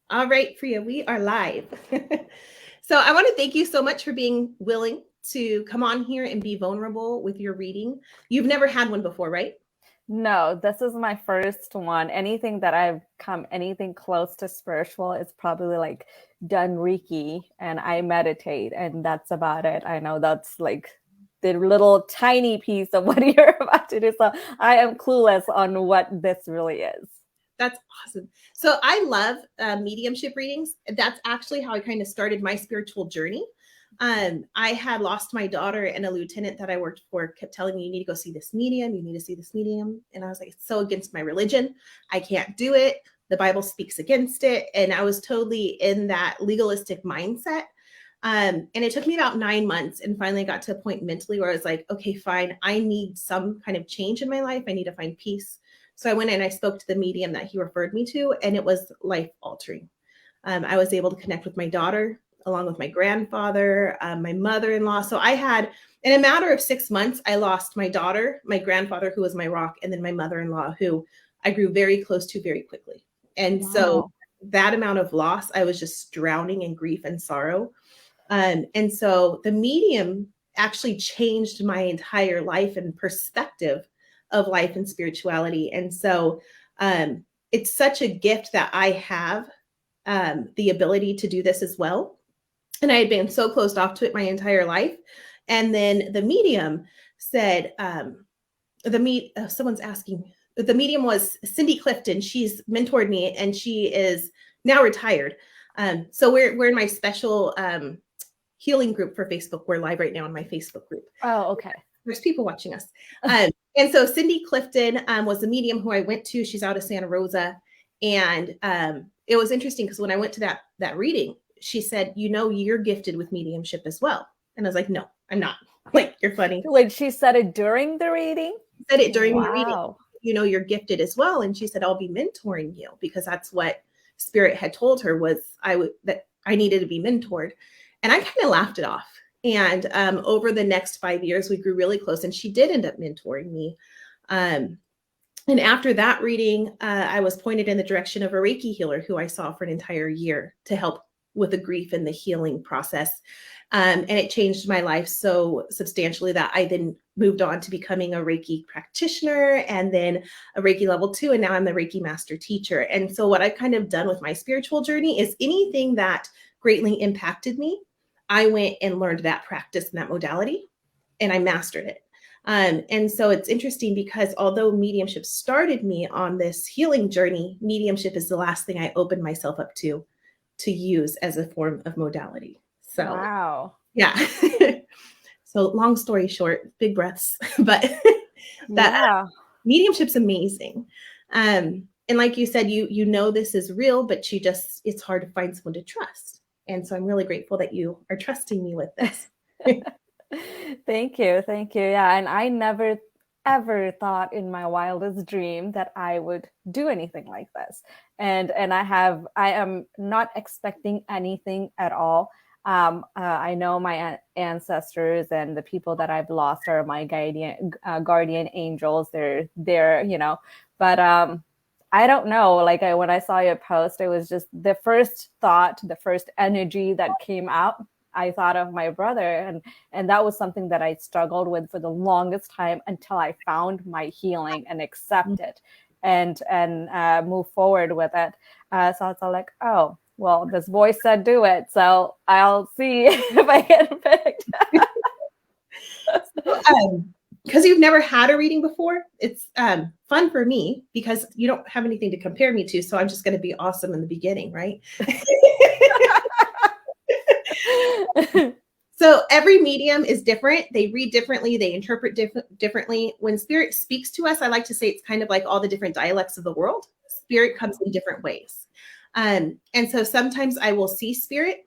All right, Priya, we are live. So I want to thank you so much for being willing to come on here and be vulnerable with your reading. You've never had one before, right? No, this is my first one. Anything that I've come anything close to spiritual is probably like done Reiki and I meditate, and that's about it. I know that's like the little tiny piece of what you're about to do. So I am clueless on what this really is. That's awesome. So I love mediumship readings. That's actually how I kind of started my spiritual journey. I had lost my daughter, and a lieutenant that I worked for kept telling me, "You need to go see this medium. You need to see this medium." And I was like, "It's so against my religion. I can't do it. The Bible speaks against it." And I was totally in that legalistic mindset. And it took me about 9 months, and finally got to a point mentally where I was like, okay, fine. I need some kind of change in my life. I need to find peace. So I went and I spoke to the medium that he referred me to, and it was life altering. I was able to connect with my daughter, along with my grandfather, my mother-in-law. So I had, in a matter of 6 months, I lost my daughter, my grandfather, who was my rock, and then my mother-in-law, who I grew very close to very quickly. And so Wow. that amount of loss, I was just drowning in grief and sorrow. And so the medium actually changed my entire life and perspective of life and spirituality. And so it's such a gift that I have the ability to do this as well. And I had been so closed off to it my entire life. And then the medium said, someone's asking, the medium was Cindy Clifton. She's mentored me, and she is now retired. So we're in my special healing group for Facebook. We're live right now in my Facebook group. Oh, okay. There's people watching us. And so Cindy Clifton was the medium who I went to. She's out of Santa Rosa. And it was interesting because when I went to that reading, she said, you're gifted with mediumship as well. And I was like, no, I'm not. Like, you're funny. Wait, she said it during the reading? Said it during the reading. Wow. You're gifted as well. And she said, I'll be mentoring you, because that's what Spirit had told her was that I needed to be mentored. And I kind of laughed it off. And over the next 5 years, we grew really close, and she did end up mentoring me. And after that reading, I was pointed in the direction of a Reiki healer who I saw for an entire year to help with the grief and the healing process. And it changed my life so substantially that I then moved on to becoming a Reiki practitioner, and then a Reiki level 2. And now I'm a Reiki master teacher. And so what I've kind of done with my spiritual journey is anything that greatly impacted me, I went and learned that practice and that modality, and I mastered it. And so it's interesting because although mediumship started me on this healing journey, mediumship is the last thing I opened myself up to use as a form of modality. So, Wow. yeah. So long story short, big breaths, but that mediumship's amazing. And like you said, this is real, but it's hard to find someone to trust. And so I'm really grateful that you are trusting me with this. Thank you. Thank you. Yeah. And I never ever thought in my wildest dream that I would do anything like this. And I am not expecting anything at all. I know my ancestors and the people that I've lost are my guardian angels. They're there, but I don't know. Like when I saw your post, it was just the first thought, the first energy that came out. I thought of my brother, and that was something that I struggled with for the longest time until I found my healing and accepted and move forward with it. So it's all like, oh, well, this voice said do it, so I'll see if I get picked. Because you've never had a reading before, it's fun for me because you don't have anything to compare me to. So I'm just going to be awesome in the beginning, right? So every medium is different. They read differently. They interpret differently. When Spirit speaks to us, I like to say it's kind of like all the different dialects of the world. Spirit comes in different ways. And so sometimes I will see Spirit.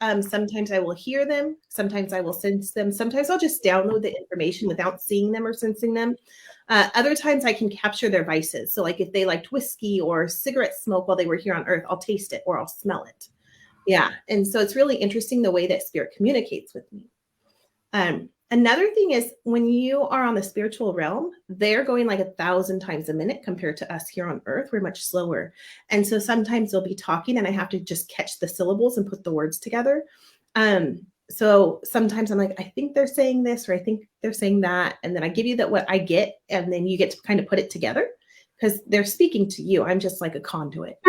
Sometimes I will hear them. Sometimes I will sense them. Sometimes I'll just download the information without seeing them or sensing them. Other times I can capture their vices. So like if they liked whiskey or cigarette smoke while they were here on Earth, I'll taste it or I'll smell it. Yeah. And so it's really interesting the way that Spirit communicates with me. Another thing is when you are on the spiritual realm, they're going like 1,000 times a minute compared to us here on earth. We're much slower. And so sometimes they'll be talking and I have to just catch the syllables and put the words together. So sometimes I'm like, I think they're saying this, or I think they're saying that. And then I give you that what I get, and then you get to kind of put it together because they're speaking to you. I'm just like a conduit.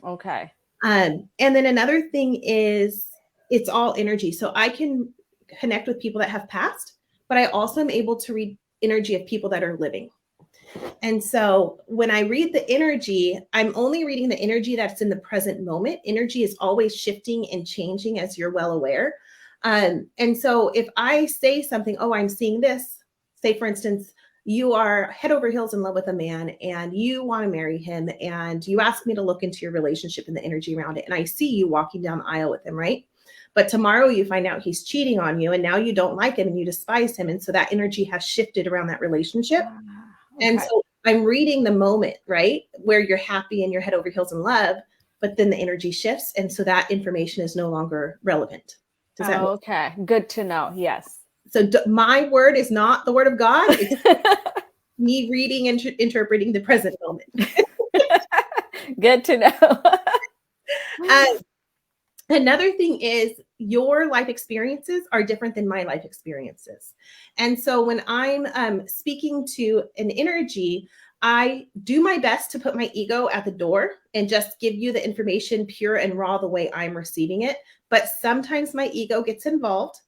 Okay. And then another thing is it's all energy. So I can connect with people that have passed, but I also am able to read energy of people that are living. And so when I read the energy, I'm only reading the energy that's in the present moment. Energy is always shifting and changing, as you're well aware. And so if I say something, oh, I'm seeing this, say, for instance, you are head over heels in love with a man and you want to marry him, and you ask me to look into your relationship and the energy around it. And I see you walking down the aisle with him, right? But tomorrow you find out he's cheating on you and now you don't like him and you despise him. And so that energy has shifted around that relationship. Okay. And so I'm reading the moment, right, where you're happy and you're head over heels in love, but then the energy shifts. And so that information is no longer relevant. Does that make okay. Good to know. Yes. So my word is not the word of God. It's me reading and interpreting the present moment. Good to know. Another thing is your life experiences are different than my life experiences. And so when I'm speaking to an energy, I do my best to put my ego at the door and just give you the information pure and raw the way I'm receiving it. But sometimes my ego gets involved.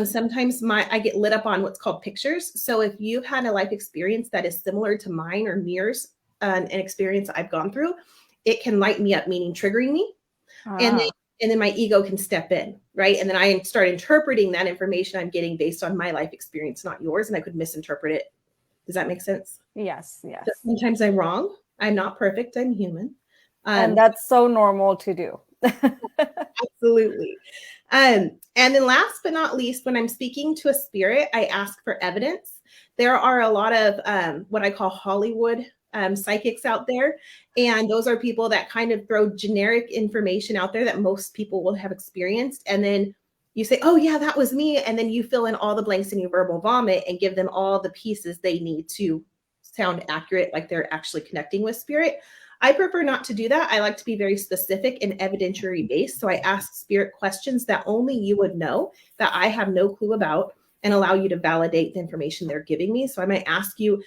Sometimes I get lit up on what's called pictures. So if you've had a life experience that is similar to mine or mirrors an experience I've gone through, it can light me up, meaning triggering me. And then my ego can step in, right? And then I start interpreting that information I'm getting based on my life experience, not yours. And I could misinterpret it. Does that make sense? Yes, yes. So sometimes I'm wrong. I'm not perfect. I'm human. And that's so normal to do. Absolutely. And then last but not least, when I'm speaking to a spirit, I ask for evidence. There are a lot of what I call Hollywood psychics out there. And those are people that kind of throw generic information out there that most people will have experienced. And then you say, oh yeah, that was me. And then you fill in all the blanks in your verbal vomit and give them all the pieces they need to sound accurate, like they're actually connecting with spirit. I prefer not to do that. I like to be very specific and evidentiary based. So I ask spirit questions that only you would know, that I have no clue about, and allow you to validate the information they're giving me. So I might ask you,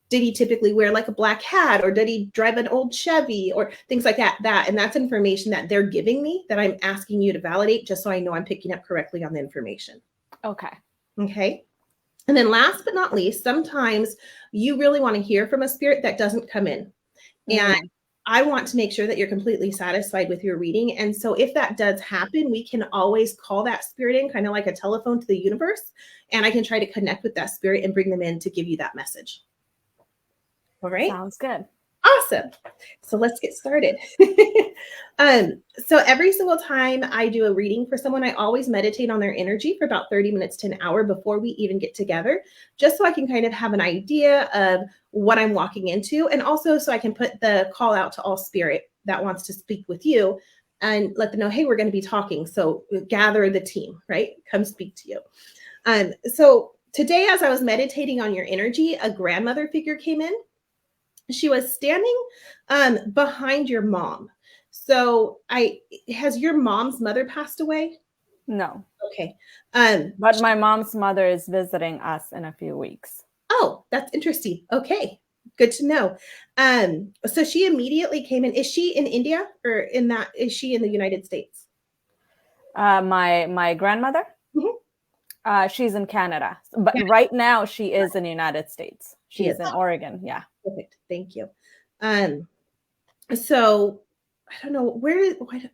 did he typically wear like a black hat, or did he drive an old Chevy, or things like that? And that's information that they're giving me that I'm asking you to validate, just so I know I'm picking up correctly on the information. Okay. Okay. And then last but not least, sometimes you really want to hear from a spirit that doesn't come in. And I want to make sure that you're completely satisfied with your reading. And so if that does happen, we can always call that spirit in, kind of like a telephone to the universe. And I can try to connect with that spirit and bring them in to give you that message. All right. Sounds good. Awesome. So let's get started. So every single time I do a reading for someone, I always meditate on their energy for about 30 minutes to an hour before we even get together, just so I can kind of have an idea of what I'm walking into. And also so I can put the call out to all spirit that wants to speak with you and let them know, hey, we're going to be talking. So gather the team, right? Come speak to you. So today, as I was meditating on your energy, a grandmother figure came in. She was standing behind your mom. So has your mom's mother passed away? No. Okay. But my mom's mother is visiting us in a few weeks. Oh, that's interesting. Okay. Good to know. So she immediately came in. Is she in India, or is she in the United States? My grandmother? Mm-hmm. She's in Canada. But right now she is in the United States. She's in Oregon. Yeah. Perfect. Thank you. So I don't know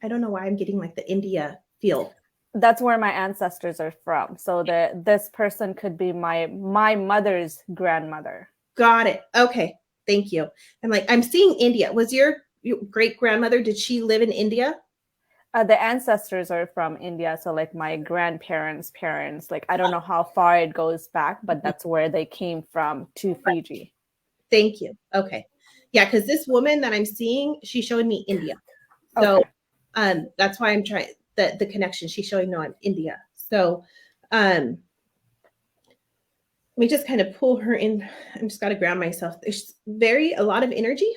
I don't know why I'm getting like the India feel. That's where my ancestors are from. So this person could be my mother's grandmother. Got it. Okay. Thank you. I'm seeing India. Was your great grandmother, did she live in India? The ancestors are from India. So like my grandparents' parents, like I don't know how far it goes back, but that's where they came from to Fiji. Thank you. Okay. Yeah, because this woman that I'm seeing, she's showing me India. So that's why I'm trying the connection. She's showing no, I'm India. So Let me just kind of pull her in. I'm just got to ground myself. There's a lot of energy,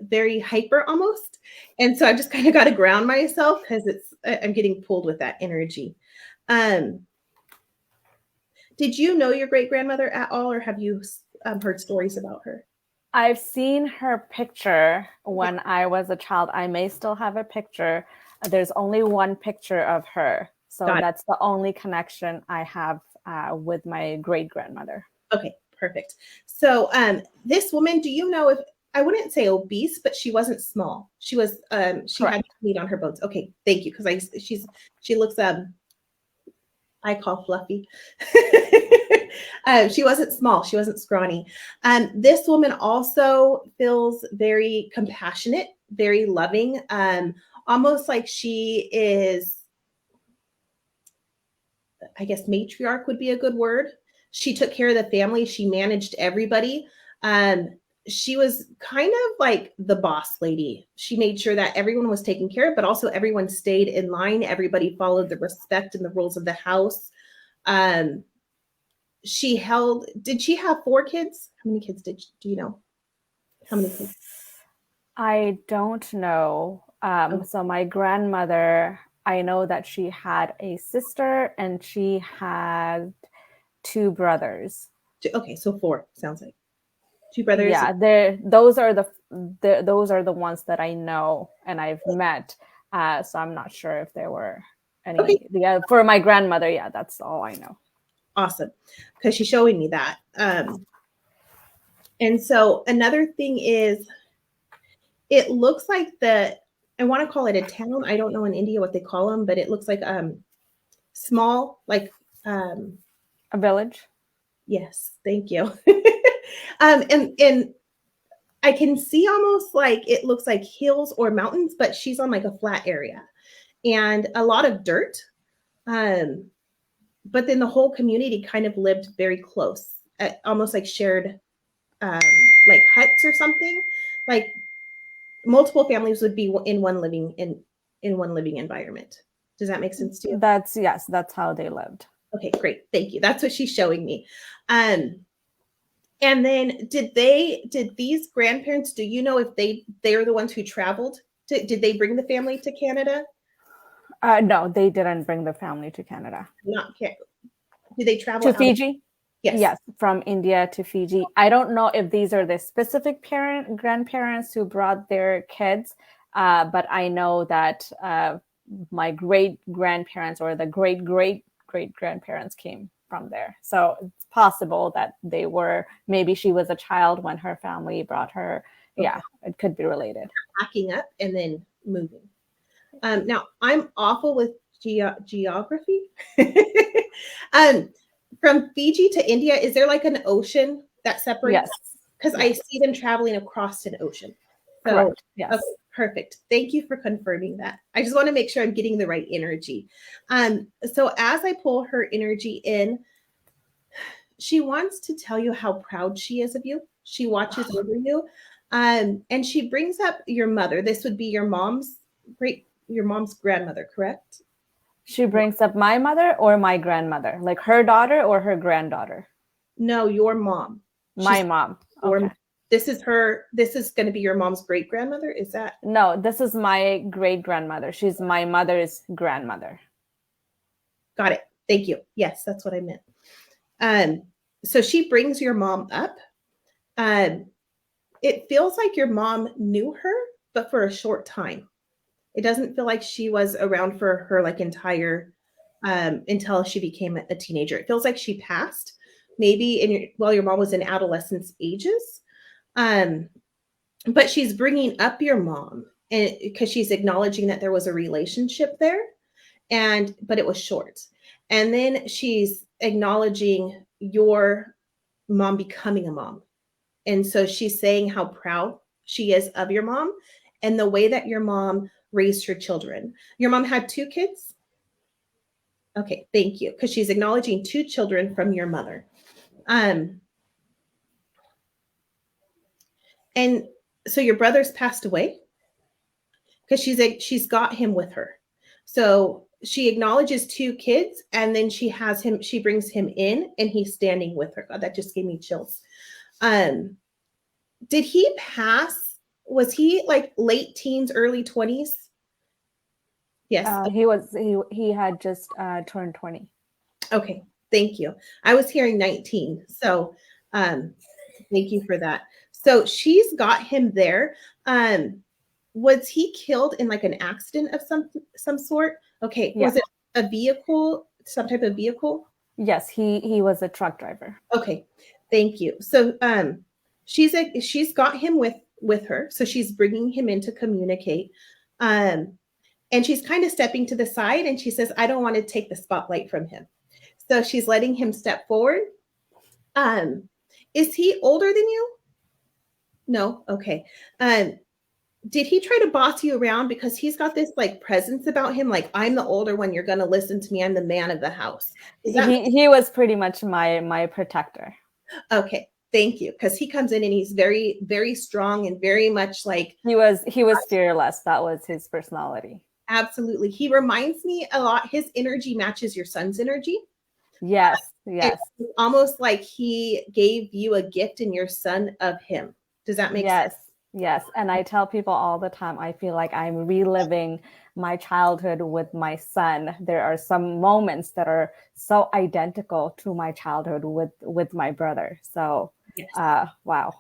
very hyper almost. And so I just kind of got to ground myself because I'm getting pulled with that energy. Did you know your great grandmother at all, or have you heard stories about her? I've seen her picture when I was a child. I may still have a picture. There's only one picture of her. So that's the only connection I have with my great grandmother. Okay, perfect. So this woman, do you know if, I wouldn't say obese, but she wasn't small. She was, she had meat on her bones. Okay, thank you. Because she looks, I call fluffy. She wasn't small. She wasn't scrawny. This woman also feels very compassionate, very loving, almost like she is, I guess matriarch would be a good word. She took care of the family. She managed everybody. She was kind of like the boss lady. She made sure that everyone was taken care of, but also everyone stayed in line. Everybody followed the respect and the rules of the house. Did she have 4 kids? How many kids do you know? How many kids? I don't know. So my grandmother, I know that she had a sister and she had 2 brothers. Okay, so 4 sounds like 2 brothers. Yeah, those are the ones that I know and I've met. So I'm not sure if there were any. Okay. Yeah, for my grandmother, yeah, that's all I know. Awesome, because she's showing me that. And so another thing is, it looks like I want to call it a town. I don't know in India what they call them, but it looks like small, like a village. Yes, thank you. And I can see almost like it looks like hills or mountains, but she's on like a flat area and a lot of dirt. But then the whole community kind of lived very close, almost like shared like huts or something. Like multiple families would be in one living environment. Does that make sense to you? Yes, that's how they lived. Okay, great. Thank you. That's what she's showing me. And then did these grandparents, do you know if they're the ones who traveled? Did they bring the family to Canada? No, they didn't bring the family to Canada. Did they travel to Fiji? Yes, from India to Fiji. I don't know if these are the specific grandparents who brought their kids, but I know that my great grandparents or the great grandparents came from there. So it's possible that maybe she was a child when her family brought her. Okay. Yeah, it could be related. Packing up and then moving. Now, I'm awful with geography. From Fiji to India, is there like an ocean that separates? Yes. Because I see them traveling across an ocean. So, correct. Yes. Okay, perfect. Thank you for confirming that. I just want to make sure I'm getting the right energy. So as I pull her energy in, she wants to tell you how proud she is of you. She watches over you. And she brings up your mother. This would be your mom's grandmother, correct? She brings up my mother or my grandmother, like her daughter or her granddaughter? No, your mom. My mom. Okay. This is going to be your mom's great grandmother. Is that? No, this is my great grandmother. She's my mother's grandmother. Got it. Thank you. Yes, that's what I meant. So she brings your mom up. It feels like your mom knew her, but for a short time. It doesn't feel like she was around for her like entire until she became a teenager. It feels like she passed maybe while your mom was in adolescence ages. But she's bringing up your mom and because she's acknowledging that there was a relationship there, but it was short. And then she's acknowledging your mom becoming a mom. And so she's saying how proud she is of your mom and the way that your mom raised her children. Your mom had 2 kids? Okay, thank you. Because she's acknowledging 2 children from your mother. And so your brother's passed away? Because she's got him with her. So she acknowledges 2 kids, and then she brings him in, and he's standing with her. God, that just gave me chills. Did he pass? Was he like late teens, early 20s? Yes. He had just turned 20. Okay. Thank you. I was hearing 19. So thank you for that. So she's got him there. Was he killed in like an accident of some sort? Okay. Yeah. Was it a vehicle, some type of vehicle? Yes, he was a truck driver. Okay. Thank you. So she's got him with her. So she's bringing him in to communicate. And she's kind of stepping to the side, and she says, I don't want to take the spotlight from him. So she's letting him step forward. Is he older than you? No. Okay. Did he try to boss you around? Because he's got this like presence about him, like, I'm the older one, you're going to listen to me, I'm the man of the house. He was pretty much my protector. Okay. Thank you. Because he comes in and he's very, very strong and very much like he was fearless. That was his personality. Absolutely. He reminds me a lot. His energy matches your son's energy. Yes. It's almost like he gave you a gift and your son of him. Does that make sense? Yes. And I tell people all the time, I feel like I'm reliving my childhood with my son. There are some moments that are so identical to my childhood with my brother. So, yes. Wow.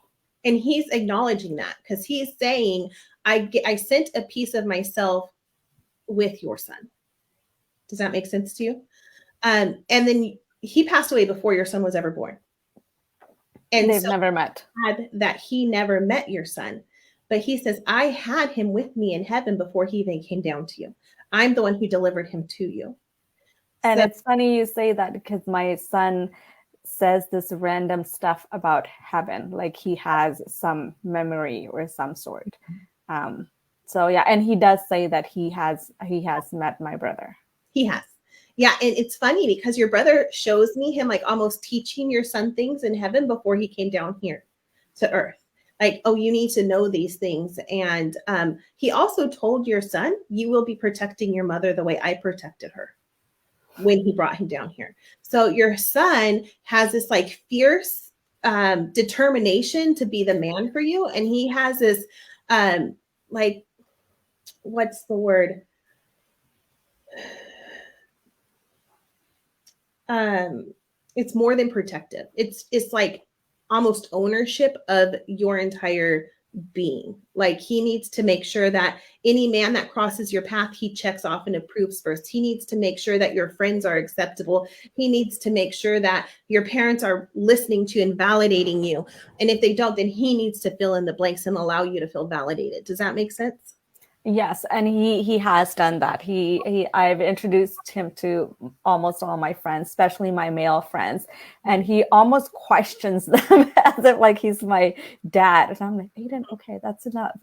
And he's acknowledging that because he's saying, I sent a piece of myself with your son. Does that make sense to you? And then he passed away before your son was ever born. And they've never met. That he never met your son. But he says, I had him with me in heaven before he even came down to you. I'm the one who delivered him to you. And it's funny you say that because my son says this random stuff about heaven, like he has some memory or some sort. So yeah, and he does say that he has met my brother. He has. Yeah, and it's funny because your brother shows me him like almost teaching your son things in heaven before he came down here to earth. Like, oh, you need to know these things. And he also told your son, you will be protecting your mother the way I protected her when he brought him down here. So your son has this like fierce determination to be the man for you. And he has this like, what's the word? It's more than protective. It's like almost ownership of your entire being. Like he needs to make sure that any man that crosses your path, he checks off and approves first. He needs to make sure that your friends are acceptable. He needs to make sure that your parents are listening to and validating you. And if they don't, then he needs to fill in the blanks and allow you to feel validated. Does that make sense? Yes, and he has done that. I've introduced him to almost all my friends, especially my male friends, and he almost questions them as if like he's my dad. And I'm like, Aiden, okay, that's enough.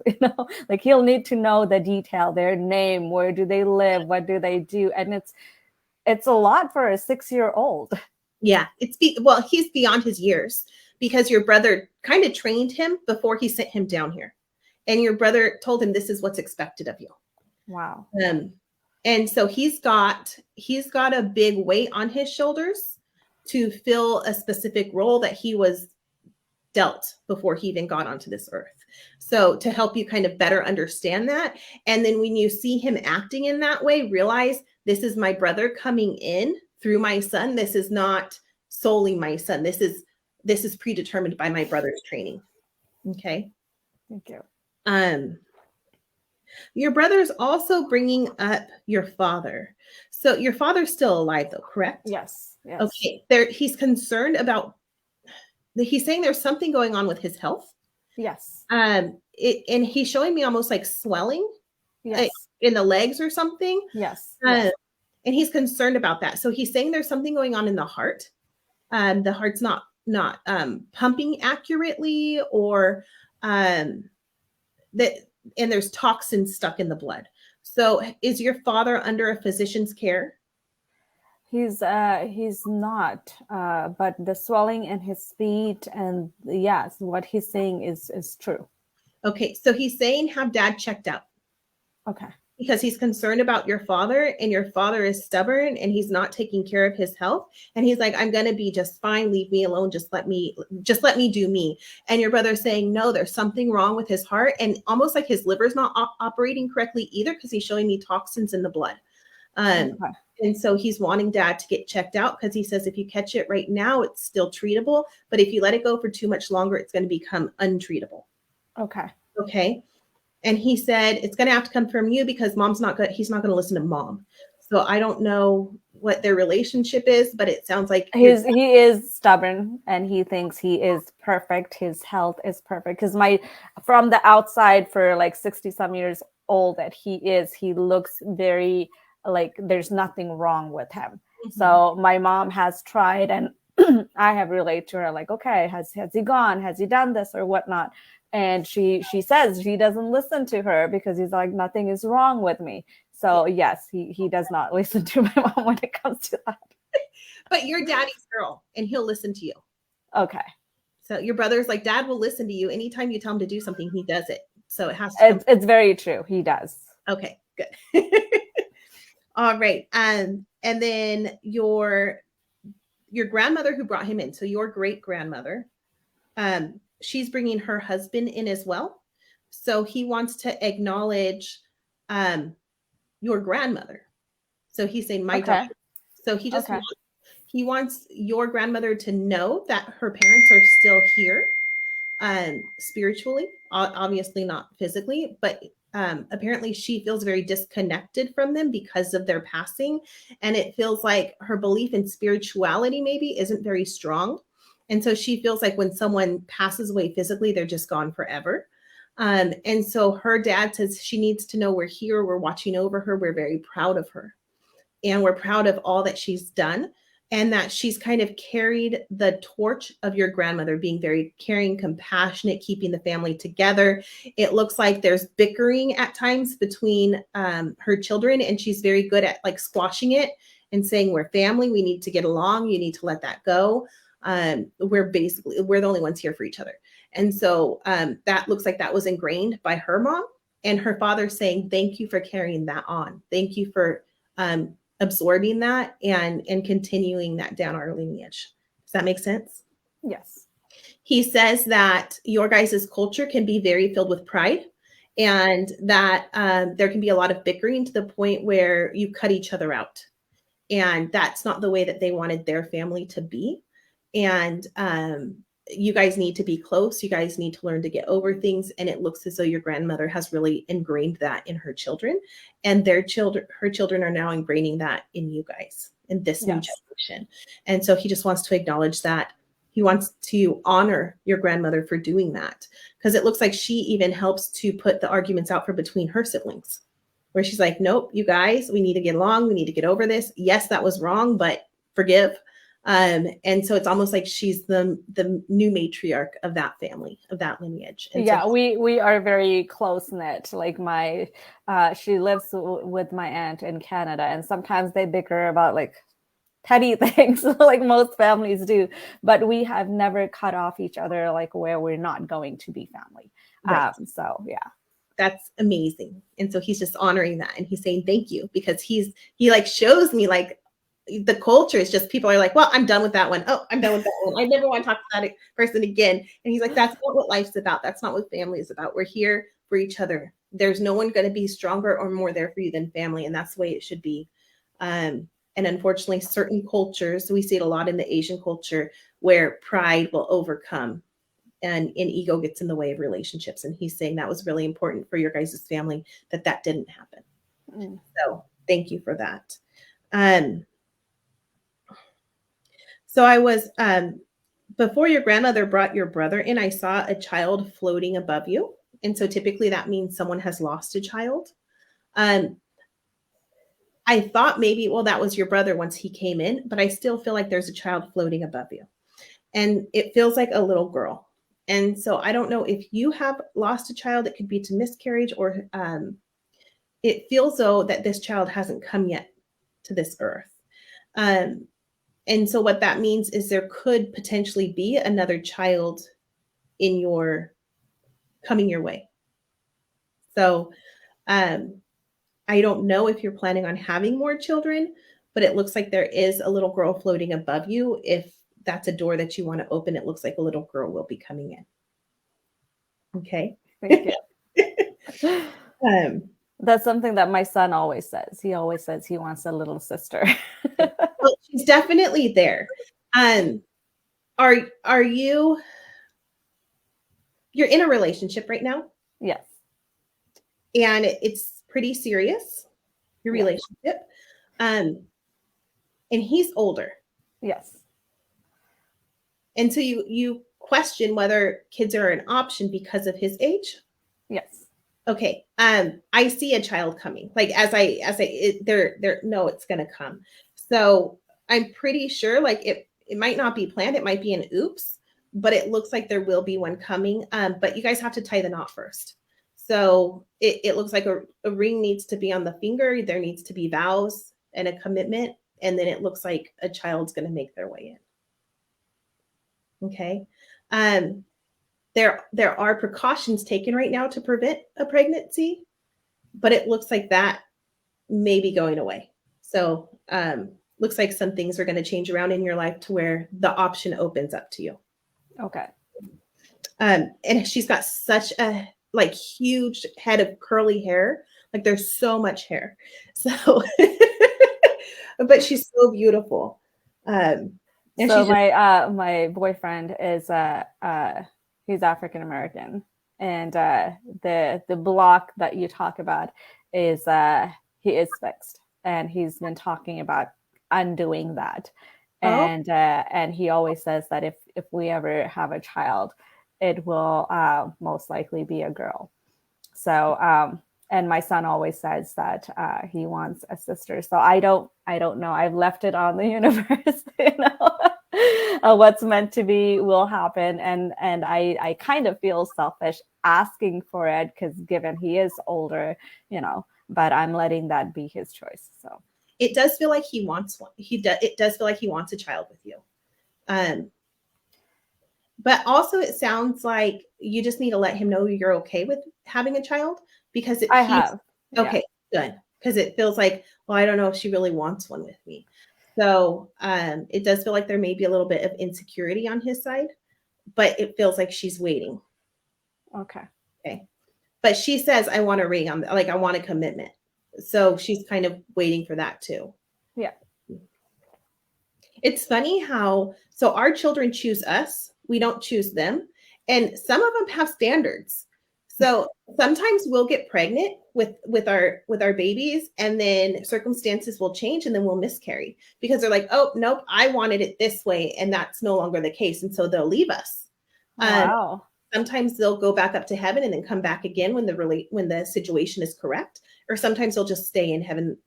Like he'll need to know the detail, their name, where do they live, what do they do, and it's a lot for a 6-year-old. Yeah, he's beyond his years because your brother kind of trained him before he sent him down here. And your brother told him this is what's expected of you. Wow. And so he's got a big weight on his shoulders to fill a specific role that he was dealt before he even got onto this earth. So to help you kind of better understand that. And then when you see him acting in that way, realize this is my brother coming in through my son. This is not solely my son. This is predetermined by my brother's training. Okay. Thank you. Your brother's also bringing up your father. So your father's still alive though, correct? Yes. Okay. He's concerned about, he's saying there's something going on with his health. Yes. And he's showing me almost like swelling in the legs or something. Yes. And he's concerned about that. So he's saying there's something going on in the heart. The heart's not pumping accurately or and there's toxins stuck in the blood. So is your father under a physician's care? He's not, but the swelling in his feet and yes, what he's saying is true. Okay, so he's saying have dad checked out. Okay. because he's concerned about your father, and your father is stubborn and he's not taking care of his health, and he's like, I'm going to be just fine, leave me alone, just let me do me. And your brother's saying, no, there's something wrong with his heart, and almost like his liver's not operating correctly either, because he's showing me toxins in the blood. Okay. And so he's wanting dad to get checked out, because he says if you catch it right now, it's still treatable, but if you let it go for too much longer, it's going to become untreatable. Okay. Okay. And he said, it's going to have to come from you, because mom's not good. He's not going to listen to mom. So I don't know what their relationship is, but it sounds like he is stubborn, and he thinks he is perfect. His health is perfect, because from the outside, for like 60 some years old that he looks very like there's nothing wrong with him. Mm-hmm. So my mom has tried, and I have relayed to her, like, okay, has he gone? Has he done this or whatnot? And she says she doesn't listen to her, because he's like, nothing is wrong with me. So yes, he does not listen to my mom when it comes to that. But you're daddy's girl, and he'll listen to you. Okay. So your brother's like, dad will listen to you. Anytime you tell him to do something, he does it. So it has to. It's very true. He does. Okay, good. All right. And then your grandmother who brought him in, so your great grandmother, she's bringing her husband in as well. So he wants to acknowledge your grandmother. So he's saying my daughter. So he just wants your grandmother to know that her parents are still here, spiritually, obviously not physically, but apparently she feels very disconnected from them because of their passing. And it feels like her belief in spirituality maybe isn't very strong. And so she feels like when someone passes away physically, they're just gone forever. And so her dad says she needs to know we're here, we're watching over her, we're very proud of her, and we're proud of all that she's done, and that she's kind of carried the torch of your grandmother, being very caring, compassionate, keeping the family together. It looks like there's bickering at times between her children, and she's very good at like squashing it and saying, we're family, we need to get along, you need to let that go. We're the only ones here for each other. And so that looks like that was ingrained by her mom, and her father saying, thank you for carrying that on. Thank you for absorbing that and continuing that down our lineage. Does that make sense? Yes. He says that your guys' culture can be very filled with pride, and that there can be a lot of bickering to the point where you cut each other out. And that's not the way that they wanted their family to be. And you guys need to be close. You guys need to learn to get over things. And it looks as though your grandmother has really ingrained that in her children, and her children are now ingraining that in you guys, in this new generation. And so he just wants to acknowledge that. He wants to honor your grandmother for doing that, because it looks like she even helps to put the arguments out for between her siblings, where she's like, nope, you guys, we need to get along. We need to get over this. Yes, that was wrong, but forgive. And so it's almost like she's the new matriarch of that family, of that lineage. And so we are very close knit. Like she lives with my aunt in Canada, and sometimes they bicker about like petty things, like most families do. But we have never cut off each other, like where we're not going to be family. Right. So yeah. That's amazing. And so he's just honoring that, and he's saying thank you, because he like shows me like the culture is just, people are like, well, I'm done with that one. Oh, I'm done with that one. I never want to talk to that person again. And he's like, that's not what life's about. That's not what family is about. We're here for each other. There's no one going to be stronger or more there for you than family. And that's the way it should be. And unfortunately, certain cultures, we see it a lot in the Asian culture, where pride will overcome and ego gets in the way of relationships. And he's saying that was really important for your guys' family, that didn't happen. So thank you for that. So I was, before your grandmother brought your brother in, I saw a child floating above you. And so typically that means someone has lost a child. I thought maybe, well, that was your brother once he came in, but I still feel like there's a child floating above you. And it feels like a little girl. And so I don't know if you have lost a child. It could be to miscarriage, or it feels though that this child hasn't come yet to this earth. And so what that means is there could potentially be another child coming your way. So I don't know if you're planning on having more children, but it looks like there is a little girl floating above you. If that's a door that you want to open, it looks like a little girl will be coming in. Okay. Thank you. um, That's something that my son always says. He always says he wants a little sister. well, she's definitely there. Um, are you you're in a relationship right now? Yes. And it's pretty serious, your Yeah. relationship. Um, and he's older. Yes. And so you question whether kids are an option because of his age. Yes. Okay. I see a child coming. Like they're no, it's gonna come. So I'm pretty sure like it might not be planned, it might be an oops, but it looks like there will be one coming. But you guys have to tie the knot first. So it looks like a ring needs to be on the finger, there needs to be vows and a commitment, and then it looks like a child's gonna make their way in. Okay. There are precautions taken right now to prevent a pregnancy, but it looks like that may be going away. So looks like some things are going to change around in your life to where the option opens up to you. Okay. And she's got such a like huge head of curly hair. Like there's so much hair. So, but she's so beautiful. And So she's just, my boyfriend is he's African American, and the block that you talk about is he is fixed, and he's been talking about undoing that, oh, and he always says that if we ever have a child, it will most likely be a girl. So and my son always says that he wants a sister. So I don't know. I've left it on the universe. What's meant to be will happen, and I kind of feel selfish asking for it because given he is older, but I'm letting that be his choice. So it does feel like he wants one. It does feel like he wants a child with you. Um, but also it sounds like you just need to let him know you're okay with having a child because I he's have, yeah. okay, good. Because it feels like, well, I don't know if she really wants one with me. So it does feel like there may be a little bit of insecurity on his side, but it feels like she's waiting. Okay. Okay. But she says, I want a ring. I want a commitment. So she's kind of waiting for that too. Yeah. It's funny how, so our children choose us, we don't choose them. And some of them have standards. So sometimes we'll get pregnant with our babies, and then circumstances will change, and then we'll miscarry because they're like, oh nope, I wanted it this way, and that's no longer the case, and so they'll leave us. Um, Wow. Sometimes they'll go back up to heaven and then come back again when the situation is correct, or sometimes they'll just stay in heaven.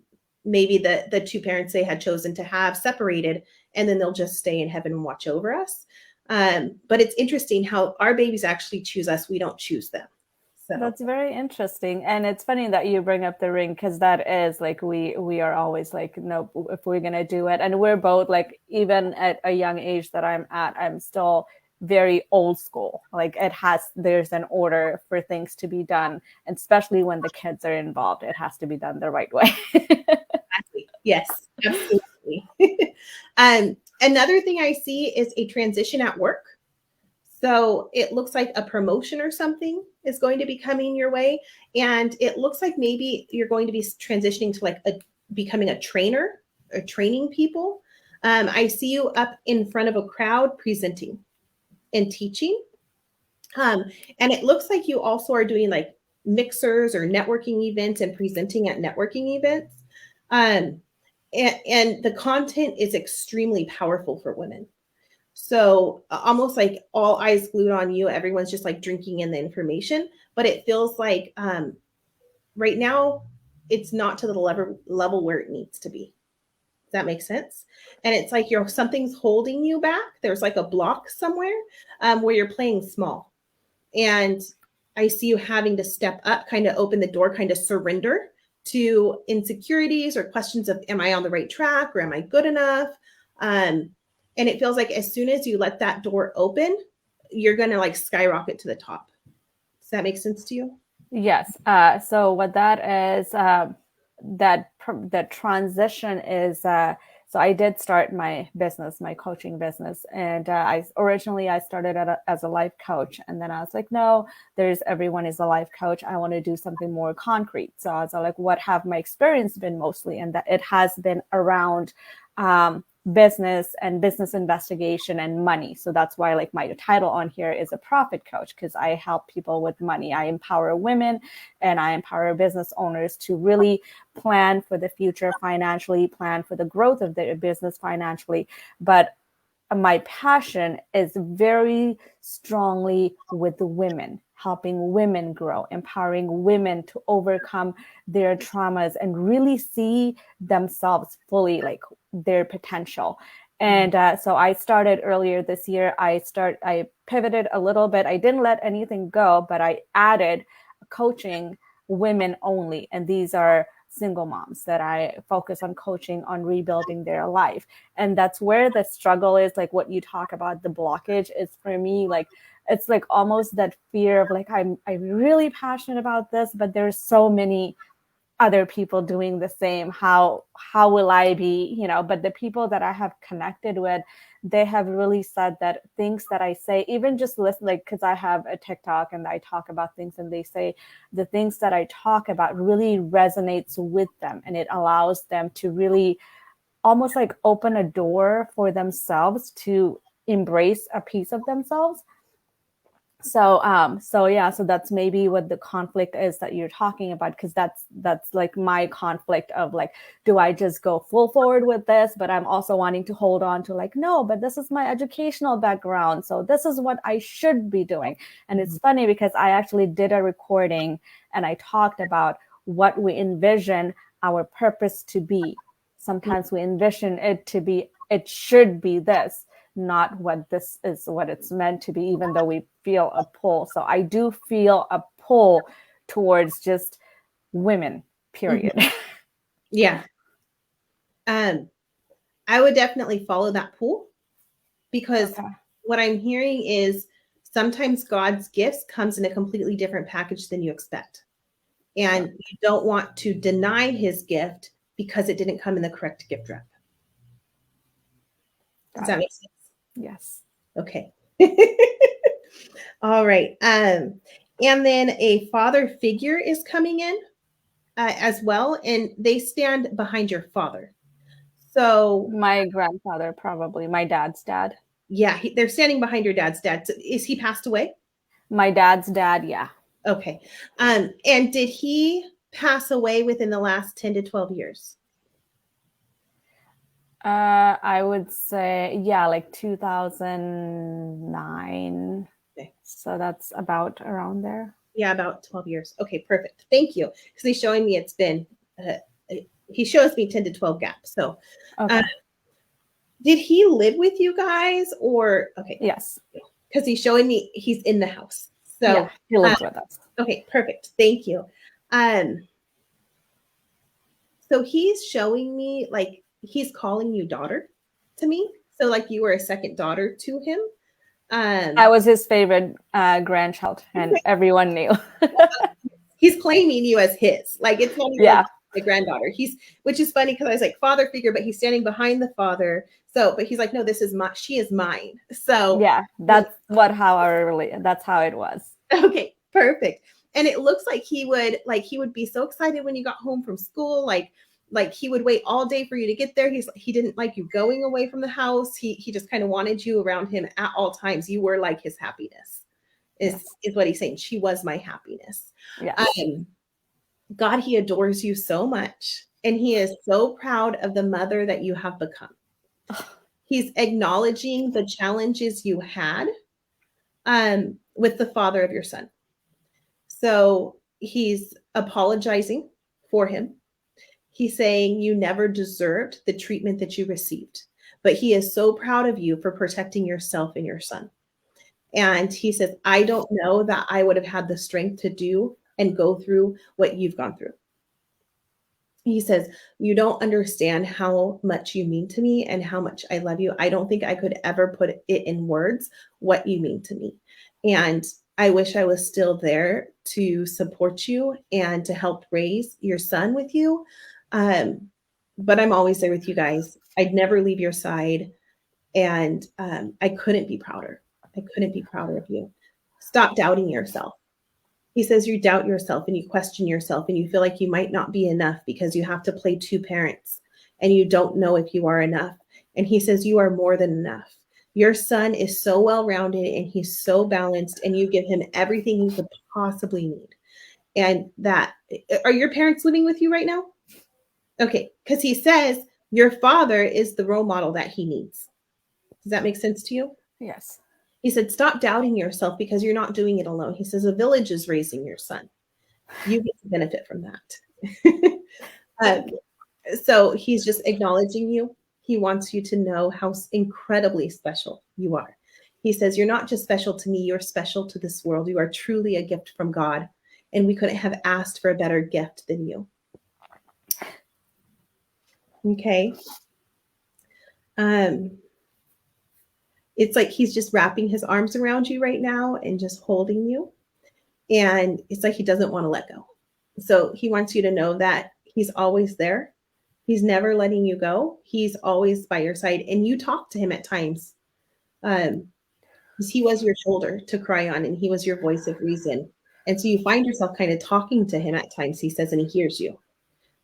Maybe the two parents they had chosen to have separated, and then they'll just stay in heaven and watch over us. But it's interesting how our babies actually choose us, we don't choose them. So That's very interesting, and it's funny that you bring up the ring because that is like we are always like, no, if we're gonna do it, and we're both like, even at a young age that I'm at, I'm still very old school. Like there's an order for things to be done, and especially when the kids are involved, it has to be done the right way. exactly. Yes, absolutely. Another thing I see is a transition at work. So it looks like a promotion or something is going to be coming your way. And it looks like maybe you're going to be transitioning to like becoming a trainer or training people. I see you up in front of a crowd presenting and teaching. Um, and it looks like you also are doing like mixers or networking events and presenting at networking events. Um, and the content is extremely powerful for women. So almost like all eyes glued on you, everyone's just like drinking in the information. But it feels like right now it's not to the level where it needs to be. Does that make sense? And it's like something's holding you back. There's like a block somewhere where you're playing small. And I see you having to step up, kind of open the door, kind of surrender to insecurities or questions of, am I on the right track or am I good enough? And it feels like as soon as you let that door open, you're going to like skyrocket to the top. Does that make sense to you? Yes. So what that is, the transition is so I did start my business, my coaching business, and I started as a life coach, and then I was like, no, there's everyone is a life coach. I want to do something more concrete. So I was like, what have my experience been mostly? And that it has been around business and business investigation and money. So that's why like my title on here is a profit coach, because I help people with money. I empower women and I empower business owners to really plan for the future financially, plan for the growth of their business financially. But my passion is very strongly with the women, helping women grow, empowering women to overcome their traumas and really see themselves fully, like their potential. And so I started earlier this year. I pivoted a little bit. I didn't let anything go, but I added coaching women only. And these are single moms that I focus on coaching on rebuilding their life. And that's where the struggle is, like what you talk about, the blockage is for me, like it's like almost that fear of like I'm really passionate about this, but there's so many other people doing the same. How will I be, but the people that I have connected with, they have really said that things that I say, even just listen, like, because I have a TikTok and I talk about things, and they say the things that I talk about really resonates with them, and it allows them to really almost like open a door for themselves to embrace a piece of themselves. So that's maybe what the conflict is that you're talking about, because that's like my conflict of like, do I just go full forward with this, but I'm also wanting to hold on to like, no, but this is my educational background, so this is what I should be doing. And it's funny because I actually did a recording and I talked about what we envision our purpose to be. Sometimes we envision it to be, it should be this, not what this is, what it's meant to be, even though we feel a pull. So I do feel a pull towards just women, period. Yeah. I would definitely follow that pull, because what I'm hearing is sometimes God's gifts comes in a completely different package than you expect. And you don't want to deny his gift because it didn't come in the correct gift wrap. Does that make sense? Yes. Okay. All right. And then a father figure is coming in as well, and they stand behind your father. So my grandfather, probably my dad's dad. Yeah, they're standing behind your dad's dad. Is he passed away? My dad's dad, yeah. Okay. And did he pass away within the last 10 to 12 years? I would say, yeah, like 2009. Okay. So that's about around there. Yeah, about 12 years. Okay, perfect. Thank you. Because he's showing me it's been, he shows me 10 to 12 gaps. So, did he live with you guys or, okay. Yes. Because he's showing me he's in the house. So, yeah, he lives with us. Okay, perfect. Thank you. So he's showing me like he's calling you daughter to me. So like you were a second daughter to him. I was his favorite grandchild, and everyone knew. He's claiming you as his. Like it's not even like the granddaughter. Which is funny because I was like father figure, but he's standing behind the father. So, but he's like, no, she is mine. So yeah, that's how it was. Okay, perfect. And it looks like he would be so excited when you got home from school, like he would wait all day for you to get there. He didn't like you going away from the house. He just kind of wanted you around him at all times. You were like his happiness. Is what he's saying. She was my happiness. Yeah. God, he adores you so much, and he is so proud of the mother that you have become. He's acknowledging the challenges you had with the father of your son. So he's apologizing for him. He's saying you never deserved the treatment that you received, but he is so proud of you for protecting yourself and your son. And he says, I don't know that I would have had the strength to do and go through what you've gone through. He says, you don't understand how much you mean to me and how much I love you. I don't think I could ever put it in words what you mean to me. And I wish I was still there to support you and to help raise your son with you. Um, but I'm always there with you guys. I'd never leave your side. And I couldn't be prouder. I couldn't be prouder of you. Stop doubting yourself. He says you doubt yourself and you question yourself and you feel like you might not be enough because you have to play two parents and you don't know if you are enough. And he says you are more than enough. Your son is so well-rounded and he's so balanced and you give him everything he could possibly need. And that, are your parents living with you right now? Okay, because he says your father is the role model that he needs. Does that make sense to you? Yes. He said, stop doubting yourself because you're not doing it alone. He says, a village is raising your son. You get to benefit from that. So he's just acknowledging you. He wants you to know how incredibly special you are. He says, you're not just special to me, you're special to this world. You are truly a gift from God. And we couldn't have asked for a better gift than you. Okay. It's like he's just wrapping his arms around you right now and just holding you. And it's like he doesn't want to let go. So he wants you to know that he's always there. He's never letting you go. He's always by your side. And you talk to him at times. He was your shoulder to cry on and he was your voice of reason. And so you find yourself kind of talking to him at times, he says, and he hears you.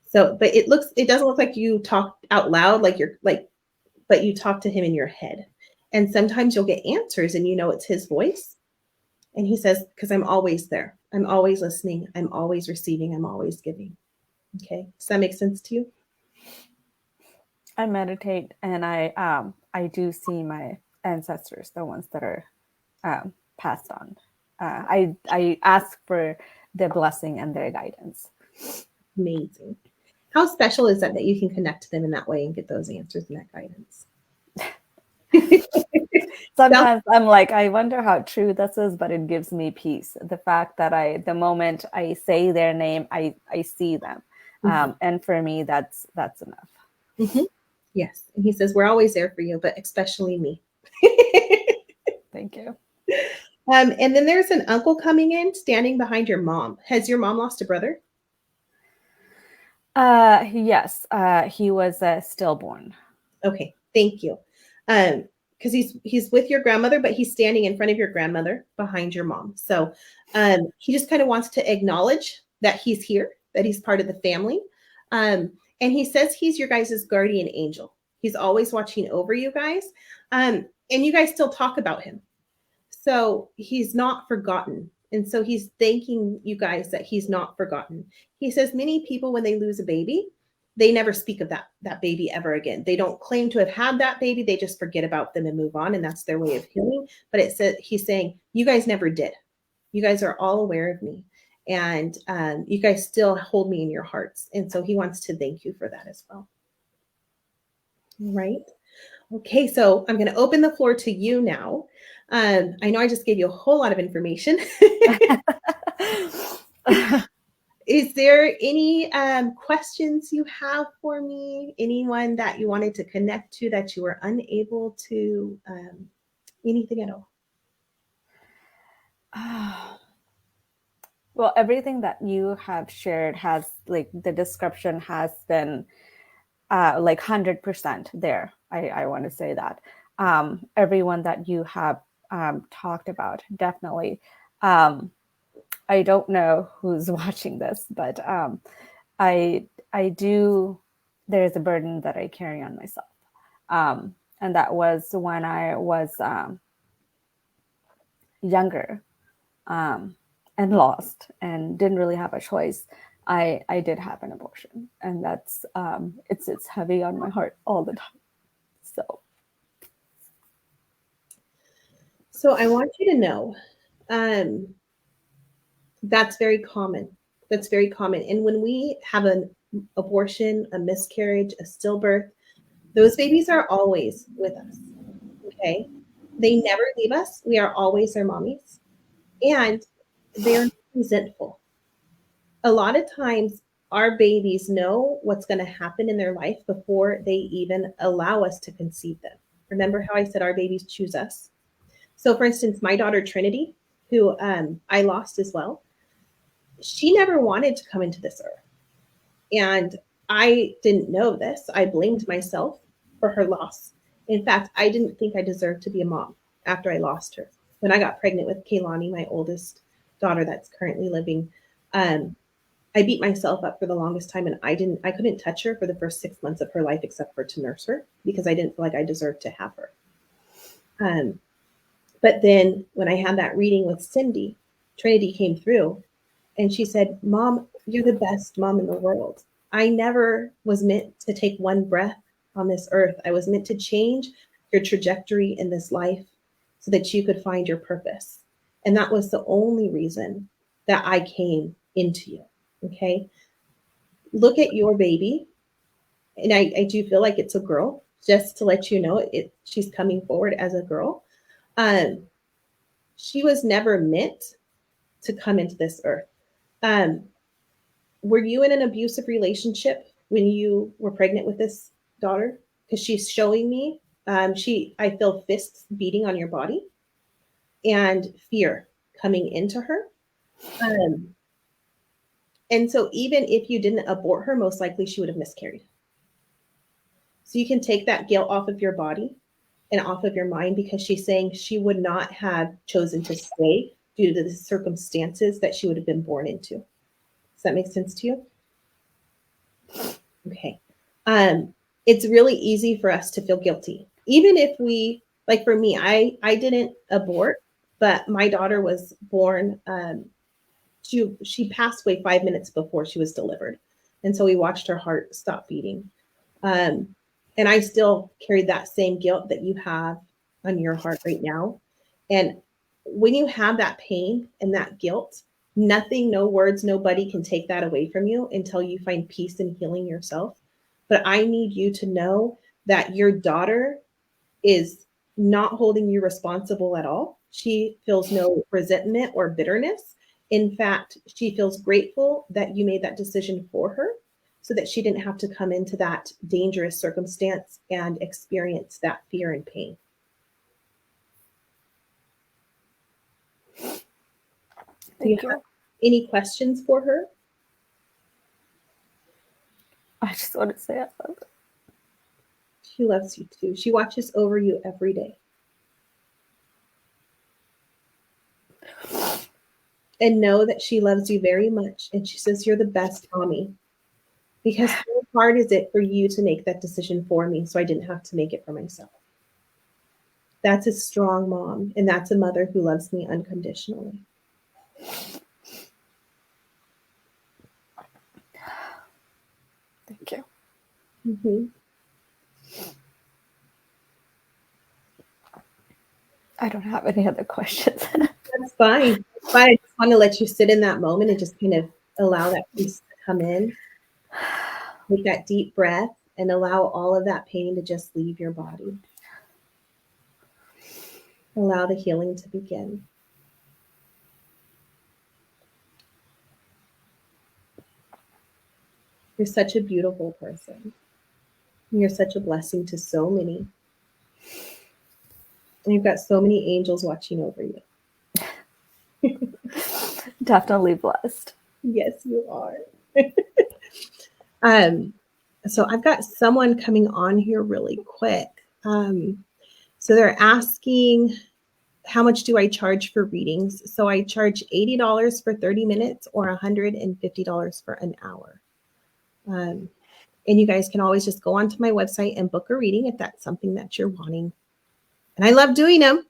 So, but it doesn't look like you talk out loud, but you talk to him in your head. And sometimes you'll get answers and you know it's his voice. And he says, because I'm always there. I'm always listening. I'm always receiving. I'm always giving. Okay. Does that make sense to you? I meditate and I do see my ancestors, the ones that are passed on. I ask for their blessing and their guidance. Amazing. How special is that you can connect to them in that way and get those answers and that guidance? Sometimes I'm like, I wonder how true this is, but it gives me peace. The fact that the moment I say their name, I see them. Mm-hmm. And for me, that's enough. Mm-hmm. Yes. And he says, we're always there for you, but especially me. Thank you. And then there's an uncle coming in, standing behind your mom. Has your mom lost a brother? Yes. He was stillborn. Okay. Thank you. Because he's with your grandmother, but he's standing in front of your grandmother behind your mom. So he just kind of wants to acknowledge that he's here, that he's part of the family. And he says he's your guys' guardian angel. He's always watching over you guys. And you guys still talk about him. So he's not forgotten. And so he's thanking you guys that he's not forgotten. He says many people, when they lose a baby, they never speak of that baby ever again. They don't claim to have had that baby. They just forget about them and move on. And that's their way of healing. But he's saying, you guys never did. You guys are all aware of me. And you guys still hold me in your hearts. And so he wants to thank you for that as well. All right. Okay, so I'm going to open the floor to you now. I know I just gave you a whole lot of information. Is there any questions you have for me? Anyone that you wanted to connect to that you were unable to? Anything at all? Well, everything that you have shared has, like, the description has been like 100% there. I want to say that. Everyone that you have talked about, definitely. I don't know who's watching this, but I do, there's a burden that I carry on myself. And that was when I was younger and lost and didn't really have a choice. I did have an abortion, and that's it's heavy on my heart all the time. So I want you to know that's very common. That's very common. And when we have an abortion, a miscarriage, a stillbirth, those babies are always with us. Okay. They never leave us. We are always their mommies. And they're resentful. A lot of times our babies know what's going to happen in their life before they even allow us to conceive them. Remember how I said our babies choose us? So for instance, my daughter Trinity, who I lost as well, she never wanted to come into this earth. And I didn't know this. I blamed myself for her loss. In fact, I didn't think I deserved to be a mom after I lost her. When I got pregnant with Kaylani, my oldest daughter that's currently living, I beat myself up for the longest time, and I couldn't touch her for the first 6 months of her life except for to nurse her because I didn't feel like I deserved to have her. But then when I had that reading with Cindy, Trinity came through and she said, Mom, you're the best mom in the world. I never was meant to take one breath on this earth. I was meant to change your trajectory in this life so that you could find your purpose. And that was the only reason that I came into you. Okay. Look at your baby. And I do feel like it's a girl, just to let you know, she's coming forward as a girl. She was never meant to come into this earth. Were you in an abusive relationship when you were pregnant with this daughter? Because she's showing me, I feel fists beating on your body and fear coming into her. And so even if you didn't abort her, most likely she would have miscarried. So you can take that guilt off of your body and off of your mind, because she's saying she would not have chosen to stay due to the circumstances that she would have been born into. Does that make sense to you? Okay. It's really easy for us to feel guilty. Even if we, like for me, I didn't abort, but my daughter was born, she passed away 5 minutes before she was delivered. And so we watched her heart stop beating. And I still carried that same guilt that you have on your heart right now. And when you have that pain and that guilt, nothing, no words, nobody can take that away from you until you find peace and healing yourself. But I need you to know that your daughter is not holding you responsible at all. She feels no resentment or bitterness. In fact, she feels grateful that you made that decision for her so that she didn't have to come into that dangerous circumstance and experience that fear and pain. Do you have any questions for her? I just want to say I love her. She loves you too. She watches over you every day. And know that she loves you very much. And she says, you're the best mommy. Because how hard is it for you to make that decision for me so I didn't have to make it for myself? That's a strong mom. And that's a mother who loves me unconditionally. Thank you. Mm-hmm. I don't have any other questions. That's fine. It's fine. I just want to let you sit in that moment and just kind of allow that peace to come in. Take that deep breath and allow all of that pain to just leave your body. Allow the healing to begin. You're such a beautiful person. You're such a blessing to so many. And you've got so many angels watching over you. Definitely blessed. Yes, you are. So I've got someone coming on here really quick. So they're asking, how much do I charge for readings? So I charge $80 for 30 minutes or $150 for an hour. And you guys can always just go onto my website and book a reading if that's something that you're wanting. And I love doing them.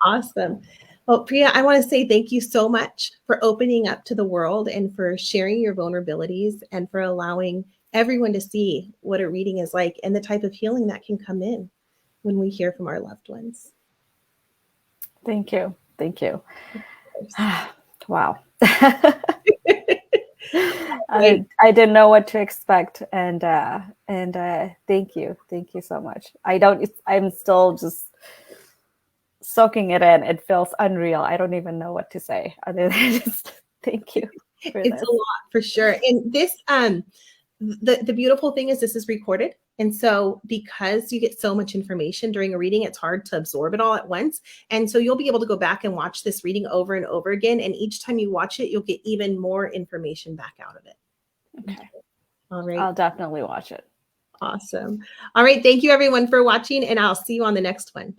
Awesome. Well, Priya, I want to say thank you so much for opening up to the world and for sharing your vulnerabilities and for allowing everyone to see what a reading is like and the type of healing that can come in when we hear from our loved ones. Thank you. Thank you. Wow. I didn't know what to expect, and thank you so much. I'm still just soaking it in. It feels unreal. I don't even know what to say other than just thank you. It's a lot for sure. And this, the beautiful thing is this is recorded. And so because you get so much information during a reading, it's hard to absorb it all at once. And so you'll be able to go back and watch this reading over and over again. And each time you watch it, you'll get even more information back out of it. Okay. All right. I'll definitely watch it. Awesome. All right. Thank you everyone for watching, and I'll see you on the next one.